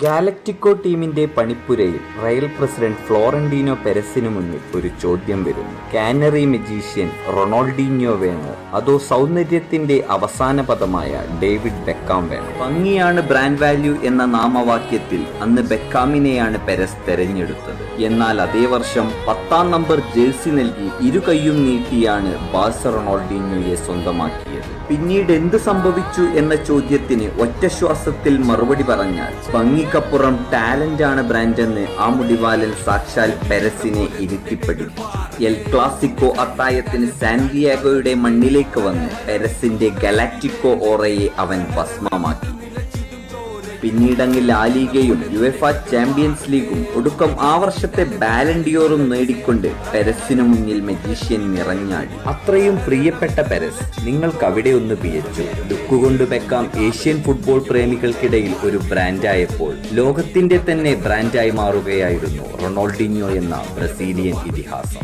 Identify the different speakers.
Speaker 1: ഗാലക്റ്റിക്കോ ടീമിന്റെ പണിപ്പുരയിൽ Real president Florentino പെരസിനു മുന്നിൽ ഒരു ചോദ്യം വരുന്നു. കാനറി മജീഷ്യൻ റൊണാൾഡീഞ്ഞോ വേണോ അതോ സൗന്ദര്യത്തിന്റെ അവസാന പദമായ ഡേവിഡ് ബെക്കാം വേണോ? ഭംഗിയാണ് ബ്രാൻഡ് വാല്യൂ എന്ന നാമവാക്യത്തിൽ അന്ന് ബെക്കാമിനെയാണ് പെരസ് തെരഞ്ഞെടുത്തത്. എന്നാൽ അതേ വർഷം 10-ാം നമ്പർ ജേഴ്സി നൽകി ഇരു കൈയും നീട്ടിയാണ് ബാഴ്സ റൊണാൾഡീഞ്ഞോയെ സ്വന്തമാക്കിയത്. പിന്നീട് എന്ത് സംഭവിച്ചു എന്ന ചോദ്യത്തിന് ഒറ്റശ്വാസത്തിൽ മറുപടി പറഞ്ഞാൽ ഭംഗിക്കപ്പുറം ടാലന്റ് ആണ് ബ്രാൻഡെന്ന് ആ മുടിവാലൻ സാക്ഷാൽ പെരസിനെ ഇരുത്തിപ്പെടുത്തി. എൽ ക്ലാസിക്കോ അത്തായത്തിന് സാന്റിയാഗോയുടെ മണ്ണിലേക്ക് വന്ന് പെരസിന്റെ ഗാലക്റ്റിക്കോ ഓറയെ അവൻ ഭസ്മമാക്കി. പിന്നീടങ്ങ് ലാ ലീഗയും യുവേഫ ചാമ്പ്യൻസ് ലീഗും ഒടുക്കം ആ വർഷത്തെ ബാലൻ ഡിയോറും നേടിക്കൊണ്ട് പെരസിനു മുന്നിൽ മജീഷ്യൻ നിറഞ്ഞാടി. അത്രയും പ്രിയപ്പെട്ട പെരസ് നിങ്ങൾക്ക് അവിടെ ഒന്ന് പിയച്ചു. ലുക്കുകൊണ്ട് ബെക്കാം ഏഷ്യൻ ഫുട്ബോൾ പ്രേമികൾക്കിടയിൽ ഒരു ബ്രാൻഡായപ്പോൾ ലോകത്തിന്റെ തന്നെ ബ്രാൻഡായി മാറുകയായിരുന്നു റൊണാൾഡീഞ്ഞോ എന്ന ബ്രസീലിയൻ ഇതിഹാസം.